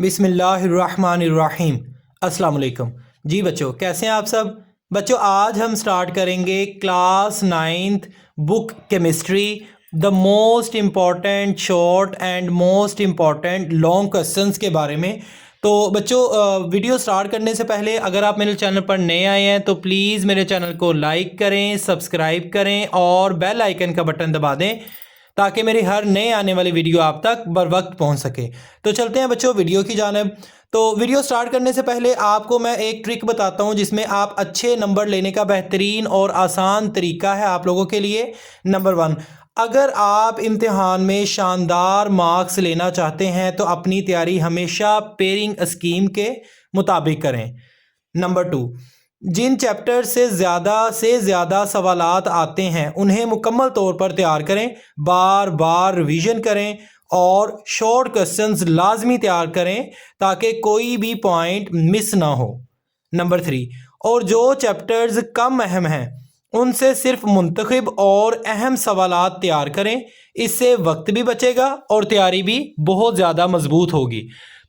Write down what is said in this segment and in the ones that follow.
बिस्मिल्लाहिर्रहमानिर्रहीम। अस्सलाम वालेकुम। जी बच्चों, कैसे हैं आप सब? बच्चों, आज हम स्टार्ट करेंगे class 9th book chemistry, the most important short and most important long questions के बारे में। तो बच्चों, वीडियो स्टार्ट करने से पहले अगर आप मेरे चैनल पर नए आए हैं तो प्लीज़ मेरे चैनल को लाइक करें, सब्सक्राइब करें और बेल आइकन का बटन दबा दें ताकि मेरी हर नए आने वाली वीडियो आप तक बर वक्त पहुँच सके। तो चलते हैं बच्चों वीडियो की जानिब। तो वीडियो स्टार्ट करने से पहले आपको मैं एक ट्रिक बताता हूं जिसमें आप अच्छे नंबर लेने का बेहतरीन और आसान तरीका है आप लोगों के लिए। नंबर 1, अगर आप इम्तिहान में शानदार मार्क्स लेना चाहते हैं तो अपनी तैयारी हमेशा पेयरिंग स्कीम के मुताबिक करें। नंबर 2, जिन चैप्टर से ज़्यादा सवालात आते हैं उन्हें मुकम्मल तौर पर तैयार करें, बार बार रिवीजन करें और शॉर्ट क्वेश्चंस लाजमी तैयार करें ताकि कोई भी पॉइंट मिस ना हो। नंबर 3, और जो चैप्टर्स कम अहम हैं उनसे सिर्फ मुंतखब और अहम सवालात तैयार करें। इससे वक्त भी बचेगा और तैयारी भी बहुत ज़्यादा मजबूत होगी।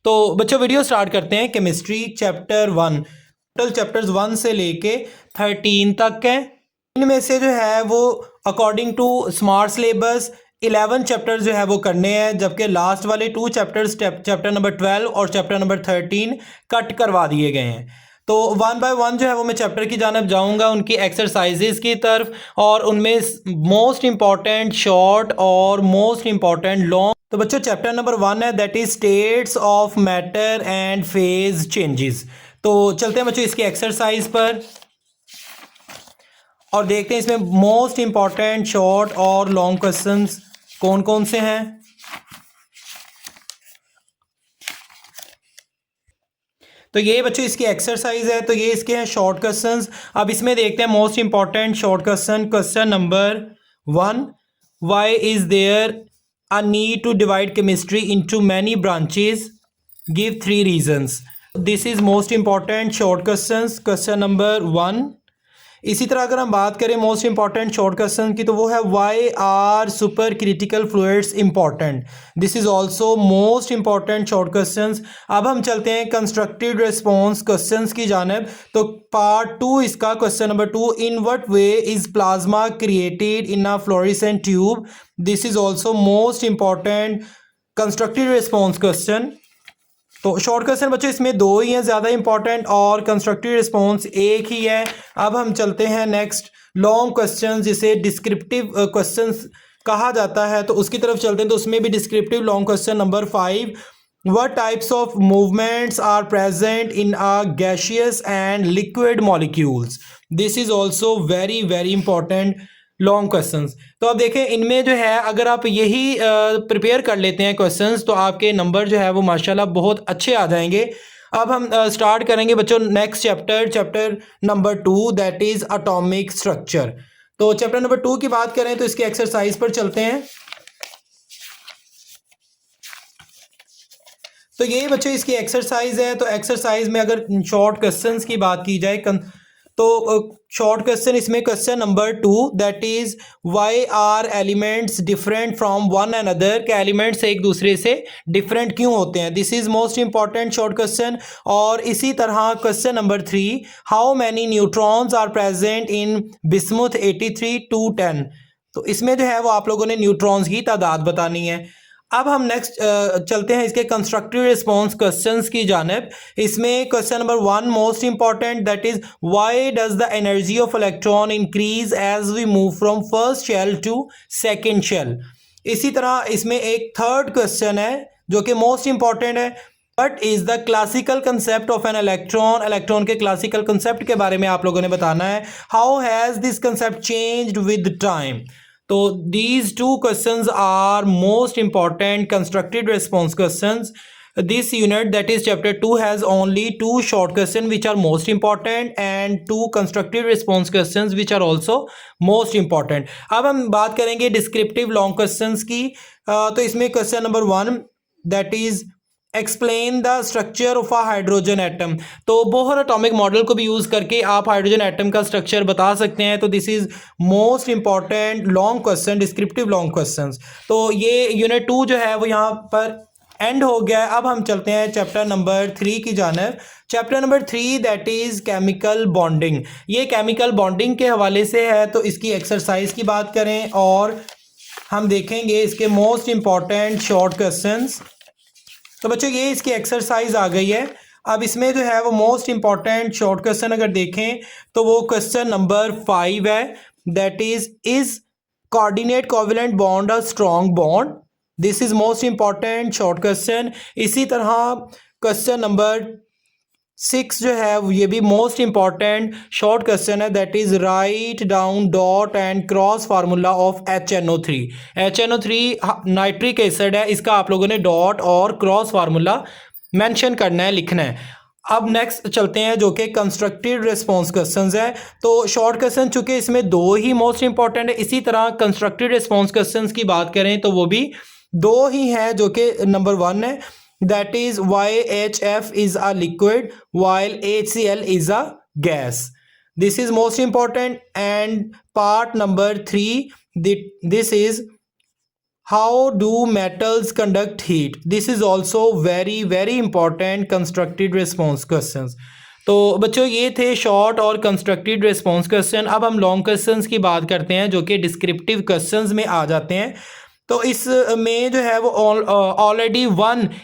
तो बच्चों, वीडियो स्टार्ट करते हैं। केमिस्ट्री चैप्टर 1, टोटल चैप्टर्स 1 से लेके 13 तक हैं। इनमें से जो है वो according to smart syllabus 11 chapter जो है वो करने हैं, जबकि लास्ट वाले 2 चैप्टर्स चैप्टर नंबर 12 और चैप्टर नंबर 13 कट करवा दिए गए हैं। तो 1 बाय 1 जो है वो मैं चैप्टर की जानब जाऊंगा, उनकी एक्सरसाइजेस की तरफ, और उनमें मोस्ट इंपॉर्टेंट शॉर्ट और मोस्ट इंपॉर्टेंट लॉन्ग। तो बच्चों, चैप्टर नंबर 1 है, that is states of matter and phase changes. तो चलते हैं बच्चों इसकी एक्सरसाइज पर और देखते हैं इसमें मोस्ट इंपॉर्टेंट शॉर्ट और लॉन्ग क्वेश्चंस कौन कौन से हैं। तो ये बच्चों इसकी एक्सरसाइज है, तो ये इसके हैं शॉर्ट क्वेश्चंस। अब इसमें देखते हैं most important short question. Question number 1, why is there a need to divide chemistry into many branches, give 3 reasons. This is most important short questions, question number 1। इसी तरह अगर हम बात करें मोस्ट इंपॉर्टेंट शॉर्ट क्वेश्चन की, तो वो है why are super critical fluids important. This is also most important short questions. अब हम चलते हैं कंस्ट्रक्टिव रिस्पॉन्स क्वेश्चंस की जानिब। तो पार्ट 2 इसका question number 2, in what way is plasma created in a fluorescent tube. This is also most important constructive response question. तो short question बच्चों इसमें 2 ही हैं ज़्यादा इंपॉर्टेंट, और कंस्ट्रक्टिव रिस्पॉन्स एक ही है। अब हम चलते हैं नेक्स्ट लॉन्ग क्वेश्चन, जिसे डिस्क्रिप्टिव क्वेश्चंस कहा जाता है, तो उसकी तरफ चलते हैं। तो उसमें भी descriptive long question number 5, what types of movements are present in a gaseous and liquid molecules. This is also very very important long questions. तो अब देखें इनमें जो है अगर आप यही प्रिपेयर कर लेते हैं क्वेश्चंस तो आपके नंबर जो है वो माशाल्लाह बहुत अच्छे आ जाएंगे। अब हम स्टार्ट करेंगे बच्चों next chapter, chapter number 2, that is atomic structure. तो चैप्टर नंबर 2 की बात करें तो इसकी एक्सरसाइज पर चलते हैं। तो ये बच्चों इसकी एक्सरसाइज है। तो एक्सरसाइज में अगर शॉर्ट क्वेश्चंस की बात की जाए तो शॉर्ट क्वेश्चन इसमें question number 2, that is why are elements different from one another, के एलिमेंट्स एक दूसरे से डिफरेंट क्यों होते हैं। This is most important short question. और इसी तरह question number 3, how many neutrons are present in bismuth 83-210। तो इसमें जो है वो आप लोगों ने न्यूट्रॉन्स की तादाद बतानी है। अब हम नेक्स्ट चलते हैं इसके कंस्ट्रक्टिव रिस्पॉन्स क्वेश्चंस की जानिब। इसमें question number 1 most important, that is why does the energy of electron increase as we move from first shell to second shell. इसी तरह इसमें एक थर्ड क्वेश्चन है जो कि मोस्ट इंपॉर्टेंट है, what is the classical concept of an electron. Electron के classical concept के बारे में आप लोगों ने बताना है। How has this concept changed with time. तो these 2 questions are most important constructive response questions. This unit, that is chapter 2, has only 2 short questions which are most important and 2 constructive response questions which are also most important. अब हम बात करेंगे descriptive long questions की। तो इसमें question number 1, that is explain the structure of a hydrogen atom. तो Bohr atomic model को भी यूज़ करके आप हाइड्रोजन एटम का स्ट्रक्चर बता सकते हैं। तो this is most important long question, descriptive long questions. तो ये यूनिट 2 जो है वो यहाँ पर एंड हो गया है। अब हम चलते हैं चैप्टर नंबर 3 की जानब। Chapter number 3 that is chemical bonding. ये केमिकल बॉन्डिंग के हवाले से है, तो इसकी एक्सरसाइज की बात करें और हम देखेंगे इसके मोस्ट इम्पॉर्टेंट शॉर्ट क्वेश्चंस। तो बच्चों ये इसकी एक्सरसाइज आ गई है। अब इसमें जो है वो मोस्ट इम्पॉर्टेंट शॉर्ट क्वेश्चन अगर देखें तो वो क्वेश्चन नंबर 5 है, that is coordinate covalent bond a strong bond. This is most important short question. इसी तरह क्वेश्चन नंबर 6 जो है ये भी मोस्ट इंपॉर्टेंट शॉर्ट क्वेश्चन है, that is write down dot and cross formula of HNO3। HNO3 nitric acid है, इसका आप लोगों ने डॉट और क्रॉस फार्मूला मेंशन करना है, लिखना है। अब नेक्स्ट चलते हैं जो कि कंस्ट्रक्टेड रिस्पॉन्स क्वेश्चंस है। तो शॉर्ट क्वेश्चन चूंकि इसमें दो ही मोस्ट इंपॉर्टेंट है, इसी तरह कंस्ट्रक्टेड रिस्पॉन्स क्वेश्चंस की बात करें तो वो भी दो ही हैं, जो कि नंबर 1 है, that is why HF is a liquid while HCl is a gas. This is most important. And part number 3, this is how do metals conduct heat. This is also very important constructed response questions. तो बच्चों ये थे short और constructed response question. अब हम long questions की बात करते हैं जो कि डिस्क्रिप्टिव क्वेश्चंस में आ जाते हैं। तो इसमें जो है वो ऑलरेडी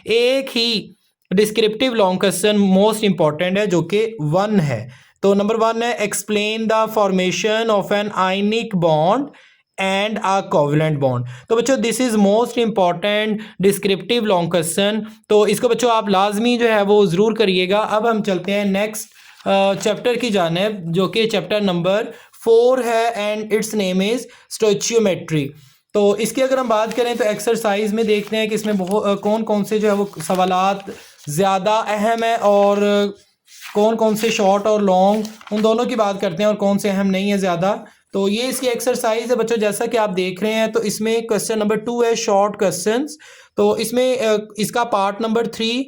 एक ही descriptive long question most important है जो कि 1 है। तो नंबर 1 है explain the formation of an ionic bond and a covalent bond. तो बच्चों this is most important descriptive long question, तो इसको बच्चों आप लाजमी जो है वो ज़रूर करिएगा। अब हम चलते हैं नेक्स्ट चैप्टर की जानिब जो कि चैप्टर नंबर 4 है and it's name is stoichiometry. तो इसकी अगर हम बात करें तो एक्सरसाइज में देखते हैं कि इसमें कौन कौन से जो है वो सवालात ज़्यादा अहम है और कौन कौन से शॉर्ट और लॉन्ग, उन दोनों की बात करते हैं और कौन से अहम नहीं है ज़्यादा। तो ये इसकी एक्सरसाइज है बच्चों, जैसा कि आप देख रहे हैं। तो इसमें क्वेश्चन नंबर 2 है शॉर्ट क्वेश्चंस। तो इसमें इसका part number 3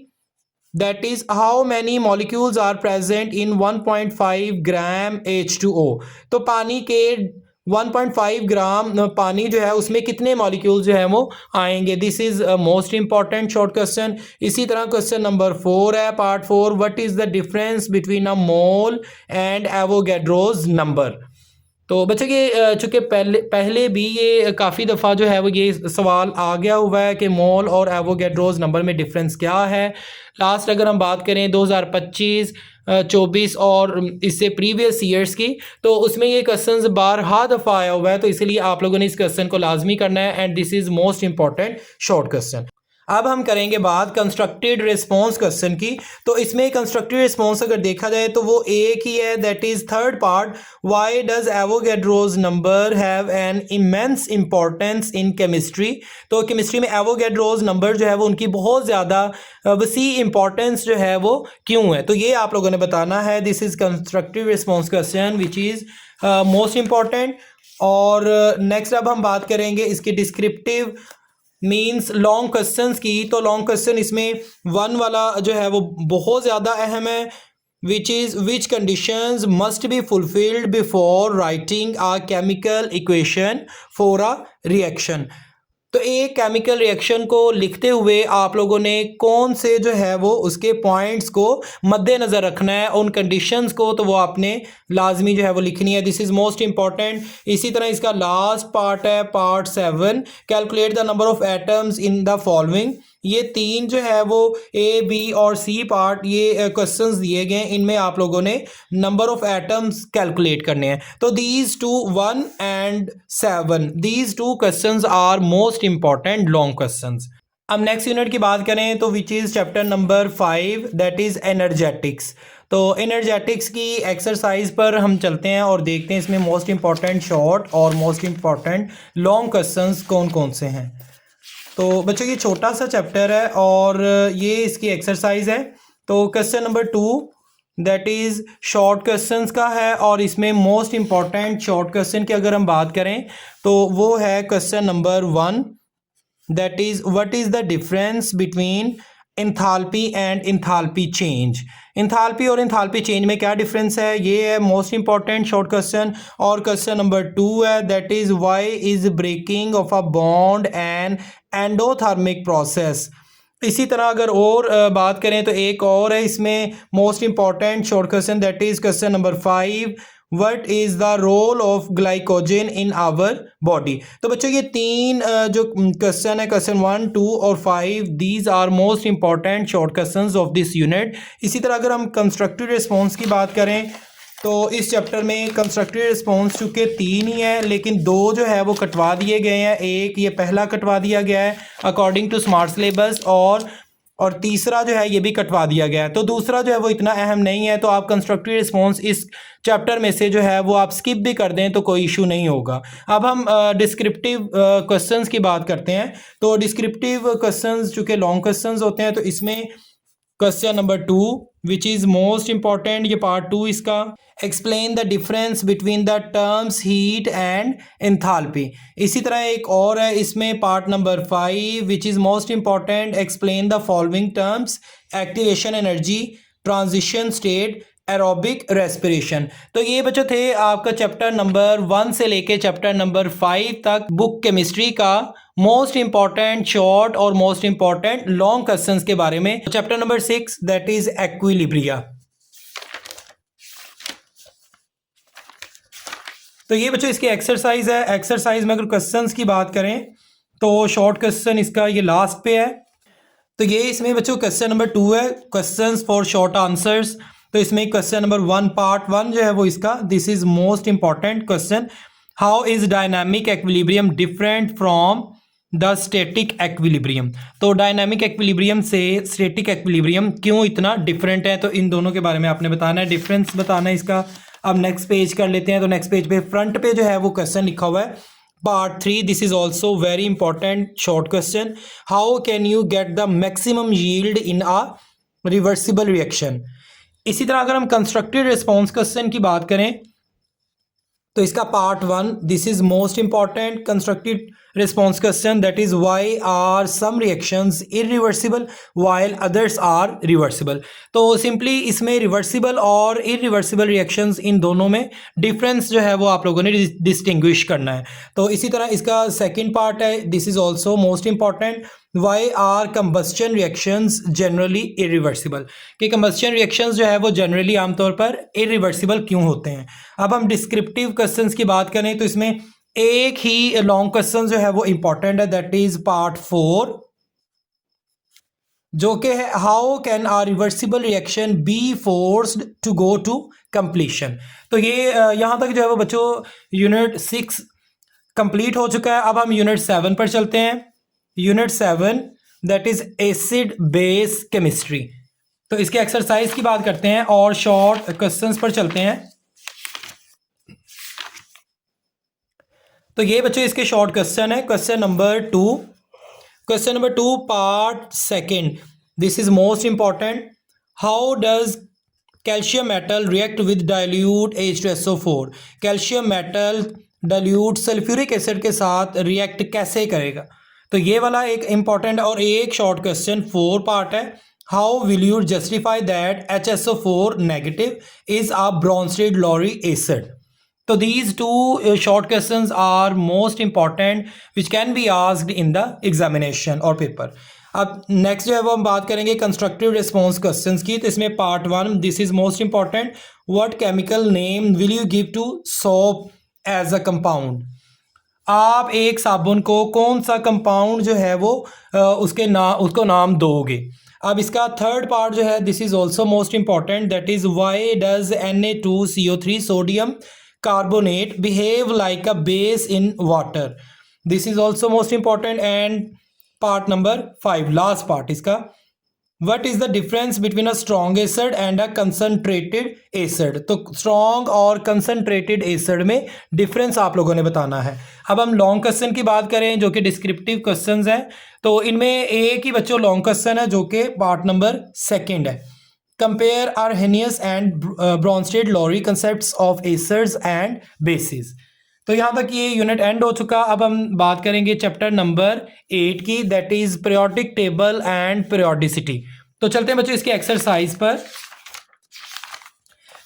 that is how many molecules are present in 1.5 gram H2O। तो पानी के 1.5 ग्राम पानी जो है उसमें कितने मॉलिक्यूल जो है वो आएंगे। This is most important short question. इसी तरह क्वेश्चन नंबर 4 है part 4, what is the difference between a mole and Avogadro's number. तो बच्चों के चूँकि पहले भी ये काफ़ी दफ़ा जो है वो ये सवाल आ गया हुआ है कि मोल और एवोगैड्रोज नंबर में डिफरेंस क्या है। लास्ट अगर हम बात करें 2025, 24 और इससे प्रीवियस ईयर्स की, तो उसमें ये क्वेश्चन बारहा दफ़ा आया हुआ है, तो इसलिए आप लोगों ने इस क्वेश्चन को लाजमी करना है and this is most important short question. अब हम करेंगे बात कंस्ट्रक्टेड रिस्पॉन्स क्वेश्चन की। तो इसमें कंस्ट्रक्टेड रिस्पॉन्स अगर देखा जाए तो वो एक ही है, that is third part, why does Avogadro's number have an immense importance in chemistry. तो केमिस्ट्री में एवोगैड्रोज नंबर जो है वो उनकी बहुत ज़्यादा वसी इंपॉर्टेंस जो है वो क्यों है, तो ये आप लोगों ने बताना है। This is constructive response question which is most important. और नेक्स्ट अब हम बात करेंगे इसकी डिस्क्रिप्टिव मीन्स लॉन्ग क्वेश्चंस की। तो लॉन्ग क्वेश्चन इसमें 1 वाला जो है वो बहुत ज़्यादा अहम है, which conditions must be fulfilled before writing a chemical equation for a reaction. तो एक केमिकल रिएक्शन को लिखते हुए आप लोगों ने कौन से जो है वो उसके पॉइंट्स को मद्देनज़र रखना है, उन कंडीशंस को, तो वो आपने लाजमी जो है वो लिखनी है। This is most important. इसी तरह इसका लास्ट पार्ट है part 7, calculate the number of atoms in the following. ये 3 जो है वो A, B और C पार्ट ये क्वेश्चंस दिए गए, इनमें आप लोगों ने नंबर ऑफ एटम्स कैलकुलेट करने हैं। तो these 2 1 and 7 these 2 questions are most important long questions. अब नेक्स्ट यूनिट की बात करें तो which is chapter number 5 that is energetics. तो एनर्जेटिक्स की एक्सरसाइज पर हम चलते हैं और देखते हैं इसमें मोस्ट इंपॉर्टेंट शॉर्ट और मोस्ट इंपॉर्टेंट लॉन्ग क्वेश्चंस कौन कौन से हैं। तो बच्चों ये छोटा सा चैप्टर है और ये इसकी एक्सरसाइज है। तो question number 2 that is short questions का है और इसमें मोस्ट इंपॉर्टेंट शॉर्ट क्वेश्चन की अगर हम बात करें तो वो है question number 1, that is what is the difference between enthalpy and enthalpy change. Enthalpy और एंथैल्पी चेंज में क्या डिफरेंस है, ये है मोस्ट इंपॉर्टेंट शॉर्ट क्वेश्चन। और क्वेश्चन नंबर 2 है that is why is breaking of a bond and endothermic process. इसी तरह अगर और बात करें तो एक और है इसमें most important short question, that is question number 5, what is the role of glycogen in our body. तो बच्चों ये तीन जो क्वेश्चन है, क्वेश्चन 1, 2 और 5, these are most important short questions of this unit. इसी तरह अगर हम कंस्ट्रक्टिव रिस्पॉन्स की बात करें तो इस चैप्टर में कंस्ट्रक्टिव रिस्पॉन्स चूँकि 3 ही है, लेकिन 2 जो है वो कटवा दिए गए हैं। एक ये पहला कटवा दिया गया है अकॉर्डिंग टू स्मार्ट सिलेबस, और तीसरा जो है ये भी कटवा दिया गया है। तो दूसरा जो है वो इतना अहम नहीं है, तो आप कंस्ट्रक्टिव रिस्पॉन्स इस चैप्टर में से जो है वो आप स्किप भी कर दें तो कोई इशू नहीं होगा। अब हम डिस्क्रिप्टिव क्वेश्चंस की बात करते हैं। तो डिस्क्रिप्टिव क्वेश्चंस चूँकि लॉन्ग क्वेश्चंस होते हैं, तो इसमें question number 2 which is most important, ये पार्ट 2 इसका, explain the difference between the terms heat and enthalpy. इसी तरह एक और है इसमें part number 5 which is most important, explain the following terms, activation energy, transition state, aerobic respiration. तो ये बच्चों थे आपका चैप्टर नंबर 1 से लेके चैप्टर नंबर 5 तक बुक केमिस्ट्री का मोस्ट इंपॉर्टेंट शॉर्ट और मोस्ट इंपॉर्टेंट लॉन्ग क्वेश्चंस के बारे में। Chapter number 6 that is equilibria. तो ये बच्चों इसकी एक्सरसाइज है। एक्सरसाइज में अगर क्वेश्चंस की बात करें तो शॉर्ट क्वेश्चन इसका ये लास्ट पे है। तो ये इसमें बच्चों क्वेश्चन नंबर 2 है, क्वेश्चंस फॉर शॉर्ट आंसर्स। तो इसमें क्वेश्चन नंबर 1 पार्ट 1 जो है वो इसका, this is most important question, how is dynamic equilibrium different from the static equilibrium. तो डायनामिक एक्विलिब्रियम से स्टैटिक एक्विलिब्रियम क्यों इतना डिफरेंट है, तो इन दोनों के बारे में आपने बताना है, डिफरेंस बताना है इसका। अब नेक्स्ट पेज कर लेते हैं। तो नेक्स्ट पेज पे फ्रंट पे जो है वो क्वेश्चन लिखा हुआ है part 3, this is also very important short question, how can you get the maximum yield in a reversible reaction. इसी तरह अगर हम कंस्ट्रक्टिव रिस्पॉन्स क्वेश्चन की बात करें तो इसका part 1, this is most important constructive response question, that is why are some reactions irreversible while others are reversible. तो सिंपली इसमें रिवर्सिबल और इरिवर्सिबल रिएक्शंस, इन दोनों में डिफरेंस जो है वो आप लोगों ने डिस्टिंग्विश करना है। तो इसी तरह इसका सेकंड पार्ट है, this is also most important, why are combustion reactions generally irreversible, कि कंबस्चन रिएक्शंस जो है वो जनरली आमतौर पर इरिवर्सिबल क्यों होते हैं। अब हम डिस्क्रिप्टिव क्वेश्चंस की बात करें तो इसमें एक ही लॉन्ग क्वेश्चन जो है वो इंपॉर्टेंट है, दैट इज पार्ट 4, जो कि है how can a reversible reaction be forced to go to completion. तो ये यहाँ तक जो है वो बच्चों यूनिट 6 कंप्लीट हो चुका है। अब हम यूनिट 7 पर चलते हैं। Unit 7 that is acid base chemistry. तो इसके एक्सरसाइज की बात करते हैं और शॉर्ट क्वेश्चंस पर चलते हैं। तो ये बच्चों इसके शॉर्ट क्वेश्चन है। Question number 2, question number 2 part 2, this is most important, how does calcium metal react with dilute H2SO4। Calcium metal dilute sulphuric acid के साथ रिएक्ट कैसे करेगा। तो ये वाला एक इंपॉर्टेंट और एक शॉर्ट क्वेश्चन 4 पार्ट है, how will you justify that HSO4 negative is a Bronsted-lorry acid. तो these two short questions are most important which can be asked in the examination और पेपर। अब नेक्स्ट जो है वो हम बात करेंगे कंस्ट्रक्टिव रिस्पॉन्स क्वेश्चंस की। तो इसमें part 1, this is most important, what chemical name will you give to soap as a compound. आप एक साबुन को कौन सा कंपाउंड जो है वो उसको नाम दोगे। अब इसका थर्ड पार्ट जो है, this is also most important, that is why does Na2CO3 sodium carbonate behave like a base in water. This is also most important. And part number 5, last part इसका, what is the difference between a strong acid and a concentrated acid। तो strong और concentrated acid में difference आप लोगों ने बताना है। अब हम लॉन्ग क्वेश्चन की बात करें जो कि डिस्क्रिप्टिव क्वेश्चंस हैं, तो इनमें एक ही बच्चों लॉन्ग क्वेश्चन है जो कि पार्ट नंबर 2 है, compare Arrhenius and Bronsted-Lowry concepts of acids and bases। तो यहाँ तक ये यूनिट एंड हो चुका। अब हम बात करेंगे चैप्टर नंबर 8 की, that is periodic table and periodicity. तो चलते हैं बच्चों इसके एक्सरसाइज पर।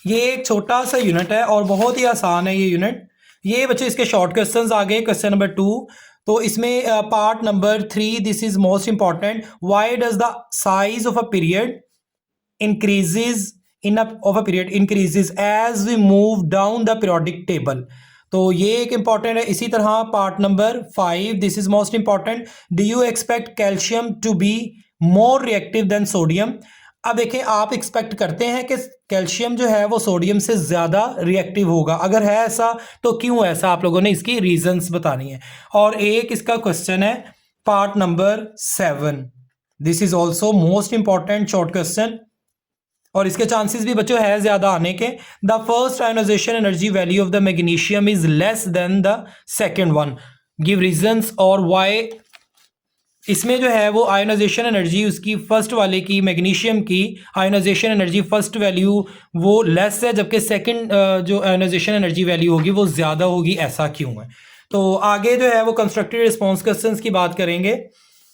ये एक छोटा सा यूनिट है और बहुत ही आसान है ये यूनिट। ये बच्चों इसके शॉर्ट क्वेश्चंस आ गए। क्वेश्चन नंबर 2, तो इसमें part number 3, this is most important, why does the size of a period increases of a period increases as we move down the periodic table. तो ये एक इंपॉर्टेंट है। इसी तरह part number 5, this is most important, do you expect calcium to be more reactive than sodium. अब देखें, आप expect करते हैं कि कैल्शियम जो है वो सोडियम से ज़्यादा रिएक्टिव होगा, अगर है ऐसा तो क्यों ऐसा, आप लोगों ने इसकी रीजंस बतानी है। और एक इसका क्वेश्चन है part number 7, this is also most important short question, और इसके चांसेस भी बच्चों है ज़्यादा आने के। The first ionization energy value of the magnesium is less than the second one, give reasons और वाई। इसमें जो है वो आयोनाइजेशन एनर्जी उसकी फर्स्ट वाले की, मैग्नीशियम की आयोनाइजेशन एनर्जी फर्स्ट वैल्यू वो लेस है, जबकि सेकंड जो आयोनाइजेशन एनर्जी वैल्यू होगी वो ज़्यादा होगी, ऐसा क्यों है। तो आगे जो है वो कंस्ट्रक्टिव रिस्पॉन्स क्वेश्चंस की बात करेंगे।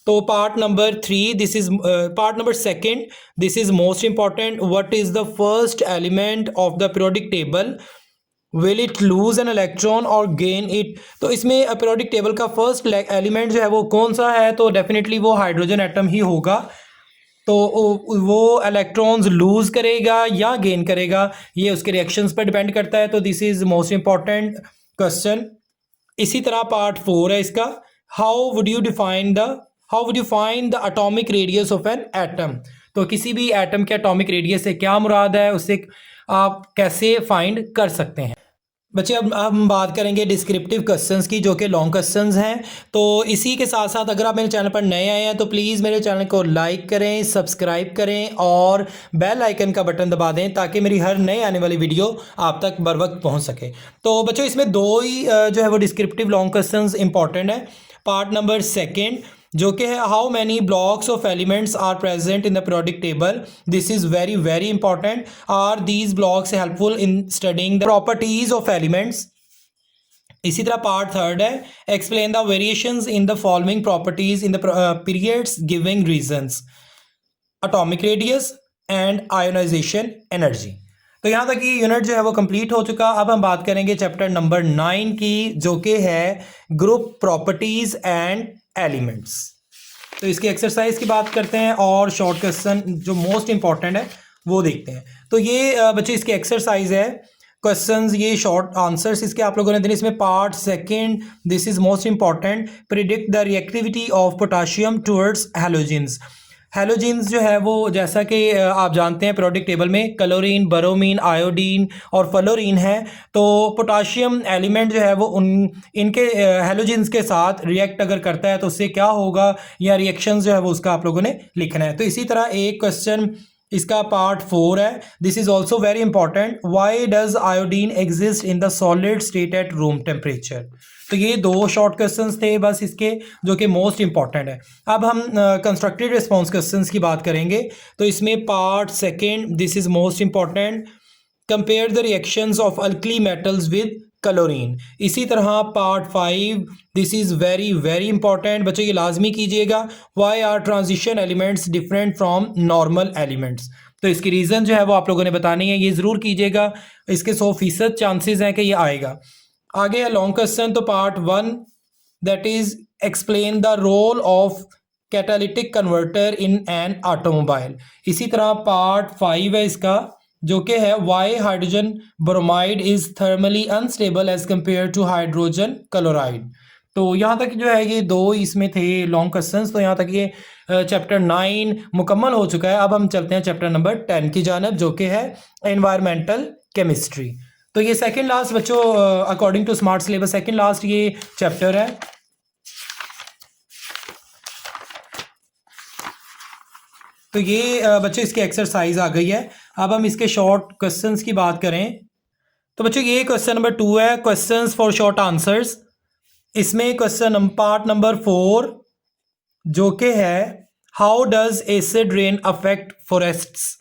तो part number 3, this is part number 2, this is most important, what is the first element of the periodic table, will it lose an electron और गेन इट। तो इसमें पीरियोडिक टेबल का first element जो है वो कौन सा है, तो डेफिनेटली वो हाइड्रोजन एटम ही होगा। तो वो इलेक्ट्रॉन्स लूज करेगा या गेन करेगा, ये उसके रिएक्शंस पर डिपेंड करता है। तो this is most important question. इसी तरह पार्ट 4 है इसका, how would you find the atomic radius of an atom. तो किसी भी एटम के एटॉमिक रेडियस से क्या मुराद है, उससे आप कैसे फाइंड कर सकते हैं। बच्चे अब हम बात करेंगे डिस्क्रिप्टिव क्वेश्चंस की, जो कि लॉन्ग क्वेश्चंस हैं। तो इसी के साथ साथ अगर आप मेरे चैनल पर नए आए हैं तो प्लीज़ मेरे चैनल को लाइक करें, सब्सक्राइब करें और बेल आइकन का बटन दबा दें, ताकि मेरी हर नए आने वाली वीडियो आप तक बर वक्त पहुँच सके। तो बच्चों इसमें 2 ही जो है वो डिस्क्रिप्टिव लॉन्ग क्वेश्चंस इंपॉर्टेंट है। पार्ट नंबर 2 जो कि है, how many blocks of elements are present in the periodic table, this is very very important, are these blocks helpful in studying the properties of elements. इसी तरह part 3 है, explain the variations in the following properties in the periods giving reasons, atomic radius and ionization energy. तो यहाँ तक ये unit जो है वो कंप्लीट हो चुका। अब हम बात करेंगे चैप्टर नंबर 9 की, जो कि है ग्रुप प्रॉपर्टीज एंड एलिमेंट्स। तो इसकी एक्सरसाइज की बात करते हैं और शॉर्ट क्वेश्चन जो मोस्ट इंपॉर्टेंट है वो देखते हैं। तो ये बच्चे इसकी एक्सरसाइज है, क्वेश्चंस ये शॉर्ट आंसर्स इसके आप लोगों ने देने। इसमें part 2, this is most important, predict the reactivity of potassium towards halogens. Halogens जो है वो जैसा कि आप जानते हैं पीरियोडिक टेबल में क्लोरीन, ब्रोमीन, आयोडीन और फ्लोरीन है। तो पोटाशियम एलिमेंट जो है वो इनके हैलोजेंस के साथ रिएक्ट अगर करता है तो उससे क्या होगा, या रिएक्शंस जो है वो उसका आप लोगों ने लिखना है। तो इसी तरह एक क्वेश्चन इसका पार्ट 4 है, this is also very important, why does iodine exist in the solid state at room temperature. तो ये 2 शॉर्ट क्वेश्चंस थे बस इसके, जो कि मोस्ट इंपॉर्टेंट है। अब हम कंस्ट्रक्टिव रिस्पॉन्स क्वेश्चंस की बात करेंगे। तो इसमें part 2, this is most important, compare the reactions of alkali metals with chlorine. इसी तरह part 5, this is very very important, बच्चों ये लाजमी कीजिएगा, why are transition elements different from normal elements. तो इसकी रीज़न जो है वो आप लोगों ने बतानी है, ये ज़रूर कीजिएगा, इसके 100% चांसेस हैं कि ये आएगा। आगे है लॉन्ग क्वेश्चन। तो part 1, that is explain the role of catalytic converter in an automobile. इसी तरह पार्ट 5 है इसका, जो कि है why hydrogen bromide is thermally unstable as compared to hydrogen chloride. तो यहाँ तक जो है ये 2 इसमें थे लॉन्ग क्वेश्चंस। तो यहाँ तक ये चैप्टर 9 मुकम्मल हो चुका है। अब हम चलते हैं चैप्टर नंबर 10 की जानब, जो कि है एनवायरमेंटल केमिस्ट्री। तो ये सेकंड लास्ट बच्चों, according to smart syllabus second last ये चैप्टर है। तो ये बच्चों इसकी एक्सरसाइज आ गई है। अब हम इसके शॉर्ट क्वेश्चंस की बात करें। तो बच्चों ये क्वेश्चन नंबर 2 है, क्वेश्चंस फॉर शॉर्ट आंसर्स। इसमें क्वेश्चन पार्ट नंबर 4, जो कि है how does acid rain affect forests,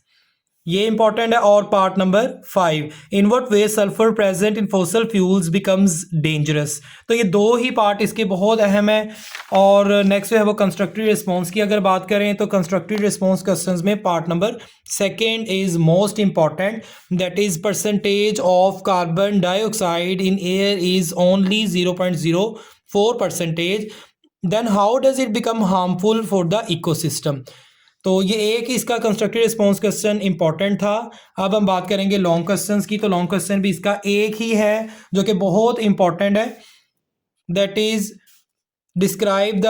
ये इंपॉर्टेंट है। और part number 5, in what way sulphur present in fossil fuels becomes dangerous. तो ये 2 ही पार्ट इसके बहुत अहम है। और नेक्स्ट जो है वो कंस्ट्रक्टिव रिस्पॉन्स की अगर बात करें तो कंस्ट्रक्टिव रिस्पॉन्स क्वेश्चंस में part number 2 is most important, that is percentage of carbon dioxide in air is only 0.0 4%, then how does it become harmful for the ecosystem. तो ये एक ही इसका कंस्ट्रक्टिव रिस्पॉन्स क्वेश्चन इंपॉर्टेंट था। अब हम बात करेंगे लॉन्ग क्वेश्चंस की। तो लॉन्ग क्वेश्चन भी इसका एक ही है जो कि बहुत इंपॉर्टेंट है, that is describe the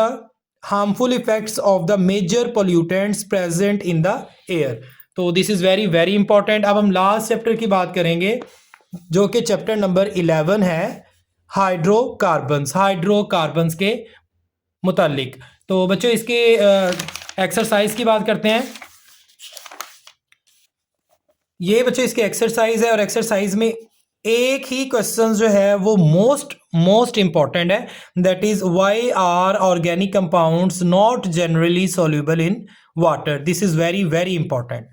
harmful effects of the major pollutants present in the air. तो this is very very important. अब हम लास्ट चैप्टर की बात करेंगे जो कि चैप्टर नंबर 11 है, हाइड्रोकार्बन्स के मुतालिक। तो बच्चों इसके एक्सरसाइज की बात करते हैं। ये बच्चों इसके एक्सरसाइज है और एक्सरसाइज में एक ही क्वेश्चन जो है वो मोस्ट इंपॉर्टेंट है, that is why are organic compounds not generally soluble in water. This is very very important.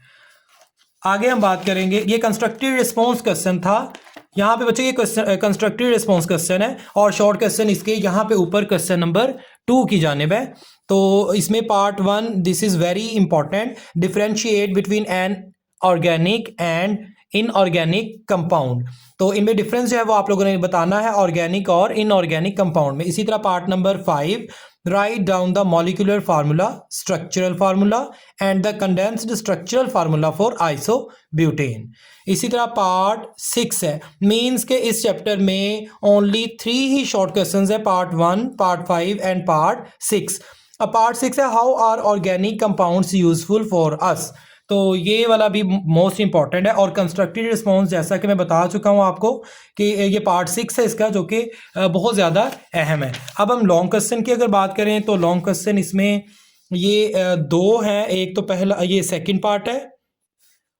आगे हम बात करेंगे, ये कंस्ट्रक्टिव रिस्पॉन्स क्वेश्चन था। यहाँ पे बच्चों ये क्वेश्चन कंस्ट्रक्टिव रिस्पॉन्स क्वेश्चन है और शॉर्ट क्वेश्चन इसके यहाँ पे ऊपर क्वेश्चन नंबर 2 की जानिब है। तो इसमें part 1, this is very important, differentiate between an organic and inorganic compound. तो इनमें डिफरेंस जो है वो आप लोगों ने बताना है ऑर्गेनिक और इनऑर्गेनिक कंपाउंड में। इसी तरह part number 5, write down the molecular formula, structural formula and the condensed structural formula for isobutane. इसी तरह पार्ट 6 है, मीन्स के इस चैप्टर में ओनली 3 ही शॉर्ट क्वेश्चंस है, पार्ट 1, पार्ट 5 एंड पार्ट 6। अब पार्ट 6 है, how are organic compounds useful for us. तो ये वाला भी मोस्ट इंपॉर्टेंट है। और कंस्ट्रक्टिव रिस्पॉन्स जैसा कि मैं बता चुका हूँ आपको कि ये पार्ट 6 है इसका, जो कि बहुत ज़्यादा अहम है। अब हम लॉन्ग क्वेश्चन की अगर बात करें तो लॉन्ग क्वेश्चन इसमें ये 2 हैं। एक तो पहला, ये सेकंड पार्ट है,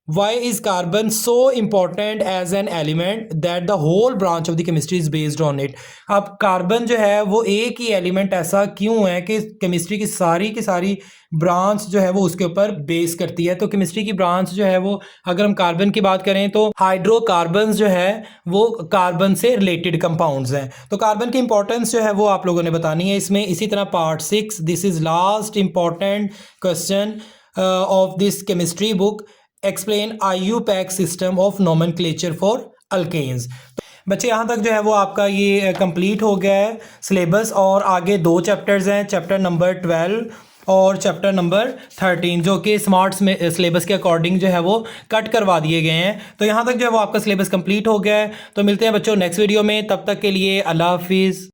Why is carbon so important as an element that the whole branch of the chemistry is based on it? अब कार्बन जो है वो एक ही एलिमेंट ऐसा क्यों है कि केमिस्ट्री की सारी ब्रांच जो है वो उसके ऊपर बेस करती है। तो केमिस्ट्री की ब्रांच जो है वो, अगर हम कार्बन की बात करें तो हाइड्रोकार्बन्स जो है वो कार्बन से रिलेटेड कंपाउंड्स हैं। तो कार्बन की इंपॉर्टेंस जो है वो आप लोगों ने बतानी है इसमें। इसी तरह part 6, this is last important question of this chemistry book, explain IUPAC system of nomenclature for alkanes. बच्चे यहाँ तक जो है वो आपका ये कंप्लीट हो गया है सिलेबस, और आगे 2 चैप्टर्स हैं, चैप्टर नंबर 12 और चैप्टर नंबर 13, जो कि स्मार्ट सिलेबस के अकॉर्डिंग जो है वो कट करवा दिए गए हैं। तो यहाँ तक जो है वो आपका सिलेबस कंप्लीट हो गया है। तो मिलते हैं बच्चों नेक्स्ट वीडियो में, तब तक के लिए अल्लाह हाफिज़।